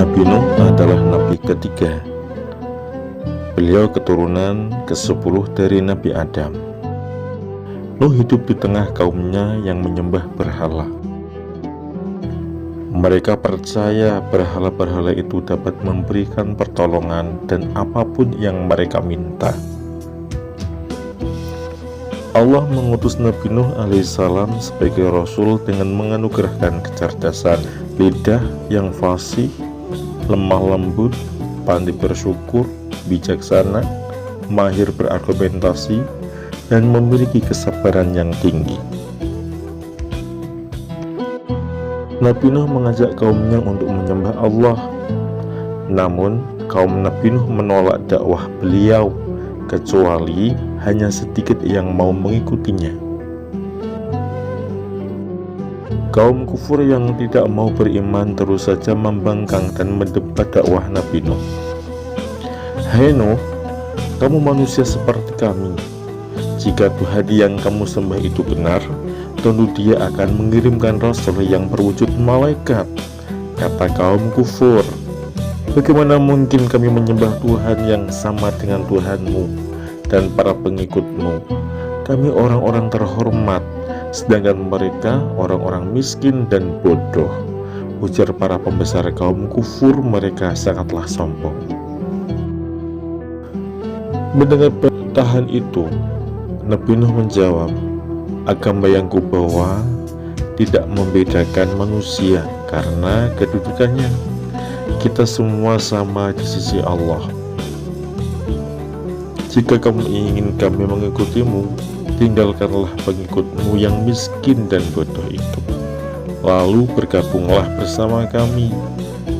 Nabi Nuh adalah nabi ketiga. Beliau keturunan ke-10 dari Nabi Adam. Nuh hidup di tengah kaumnya yang menyembah berhala. Mereka percaya berhala-berhala itu dapat memberikan pertolongan dan apapun yang mereka minta. Allah mengutus Nabi Nuh alaihissalam sebagai Rasul dengan menganugerahkan kecerdasan, lidah yang fasih, lemah lembut, pandai bersyukur, bijaksana, mahir berargumentasi, dan memiliki kesabaran yang tinggi. Nabi Nuh mengajak kaumnya untuk menyembah Allah. Namun, kaum Nabi Nuh menolak dakwah beliau, kecuali hanya sedikit yang mau mengikutinya. Kaum kufur yang tidak mau beriman terus saja membangkang dan mendebat dakwah Nabi Nuh. "Hai Nuh, kamu manusia seperti kami. Jika Tuhan yang kamu sembah itu benar, tentu Dia akan mengirimkan Rasul yang berwujud malaikat," kata kaum kufur. "Bagaimana mungkin kami menyembah Tuhan yang sama dengan Tuhanmu dan para pengikutmu? Kami orang-orang terhormat, sedangkan mereka orang-orang miskin dan bodoh," ujar para pembesar kaum kufur. Mereka sangatlah sombong. Mendengar bantahan itu, Nabi Nuh menjawab, "Agama yang kubawa tidak membedakan manusia karena kedudukannya. Kita semua sama di sisi Allah. Jika kamu ingin kami mengikutimu, tinggalkanlah pengikutmu yang miskin dan bodoh itu, lalu bergabunglah bersama kami,"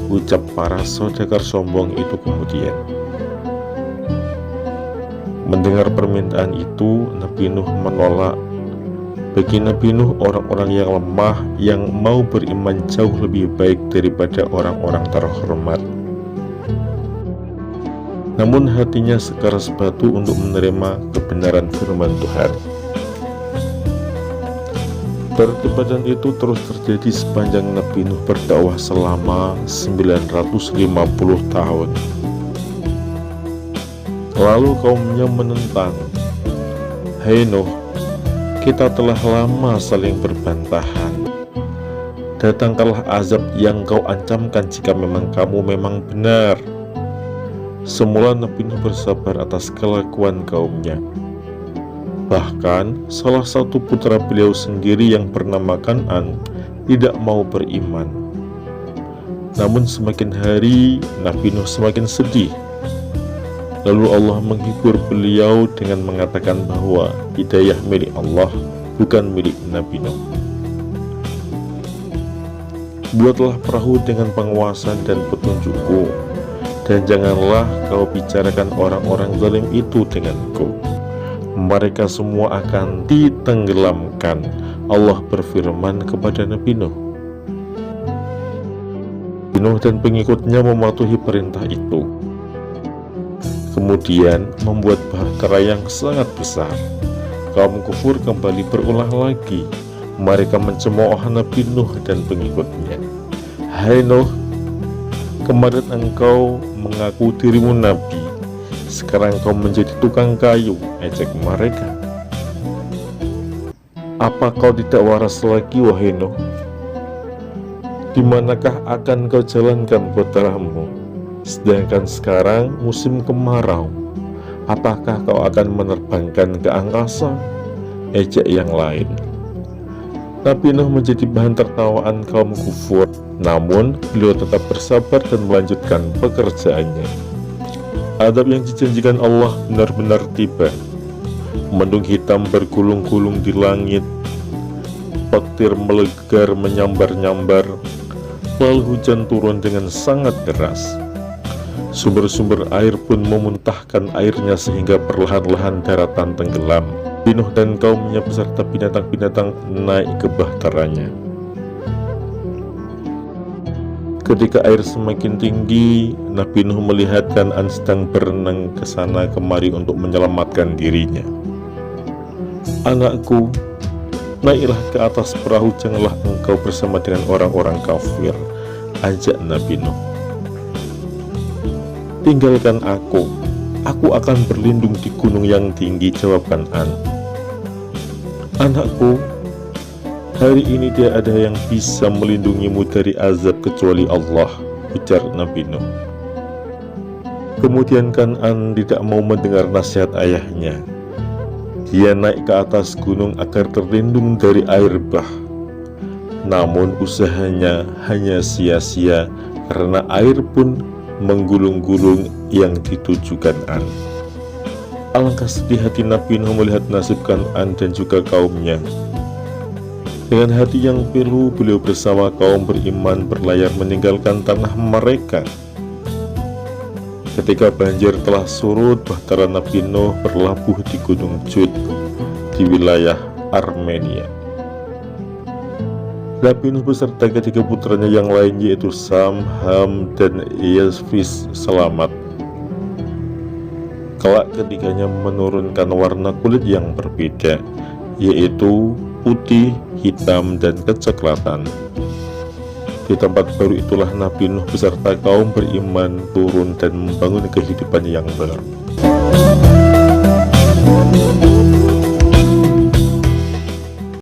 ucap para saudagar sombong itu kemudian. Mendengar permintaan itu, Nabi Nuh menolak. Bagi Nabi Nuh, orang-orang yang lemah yang mau beriman jauh lebih baik daripada orang-orang terhormat. Namun hatinya sekeras batu untuk menerima kebenaran firman Tuhan. Perdebatan itu terus terjadi sepanjang Nabi Nuh berdakwah selama 950 tahun. Lalu kaumnya menentang, "Hai Nuh, kita telah lama saling berbantahan. Datangkanlah azab yang kau ancamkan jika memang kamu memang benar." Semula Nabi Nuh bersabar atas kelakuan kaumnya. Bahkan salah satu putra beliau sendiri yang bernama Kan'an tidak mau beriman. Namun semakin hari Nabi Nuh semakin sedih. Lalu Allah menghibur beliau dengan mengatakan bahwa hidayah milik Allah, bukan milik Nabi Nuh. "Buatlah perahu dengan penguasaan dan petunjukku, dan janganlah kau bicarakan orang-orang zalim itu denganku. Mereka semua akan ditenggelamkan," Allah berfirman kepada Nabi Nuh. Nabi Nuh dan pengikutnya mematuhi perintah itu, kemudian membuat bahtera yang sangat besar. Kaum kufur kembali berulah lagi. Mereka mencemooh Nabi Nuh dan pengikutnya. "Hai Nuh, kemarin engkau mengaku dirimu nabi, sekarang kau menjadi tukang kayu," ejek mereka. "Apa kau tidak waras lagi, wahai Nuh? Di manakah akan kau jalankan putramu? Sedangkan sekarang musim kemarau. Apakah kau akan menerbangkan ke angkasa?" ejek yang lain. Nabi Nuh menjadi bahan tertawaan kaum kufur. Namun beliau tetap bersabar dan melanjutkan pekerjaannya. Azab yang dijanjikan Allah benar-benar tiba. Mendung hitam bergulung-gulung di langit, petir melegar menyambar-nyambar, lalu hujan turun dengan sangat deras. Sumber-sumber air pun memuntahkan airnya sehingga perlahan-lahan daratan tenggelam. Nabi Nuh dan kaumnya beserta binatang-binatang naik ke bahteranya. Ketika air semakin tinggi, Nabi Nuh melihat Kan'an sedang berenang ke sana kemari untuk menyelamatkan dirinya. "Anakku, naiklah ke atas perahu, janganlah engkau bersama dengan orang-orang kafir," ajak Nabi Nuh. tinggalkan aku akan berlindung di gunung yang tinggi, jawab Kan'an. Anakku, hari ini tidak ada yang bisa melindungimu dari azab kecuali Allah, ujar Nabi Nuh. Kemudian Kan'an tidak mau mendengar nasihat ayahnya. Dia naik ke atas gunung agar terlindung dari air bah. Namun usahanya hanya sia-sia karena air pun menggulung-gulung yang dituju Kan'an. Alangkah sedih hati Nabi Nuh melihat nasib Kan'an dan juga kaumnya. Dengan hati yang pilu, beliau bersama kaum beriman berlayar meninggalkan tanah mereka. Ketika banjir telah surut, bahtera Nabi Nuh berlabuh di Gunung Jud di wilayah Armenia. Nabi Nuh beserta ketiga putranya yang lain yaitu Sam, Ham, dan Yafis selamat. Kelak ketiganya menurunkan warna kulit yang berbeda, yaitu putih, hitam, dan kecoklatan. Di tempat baru itulah Nabi Nuh beserta kaum beriman turun dan membangun kehidupan yang baru.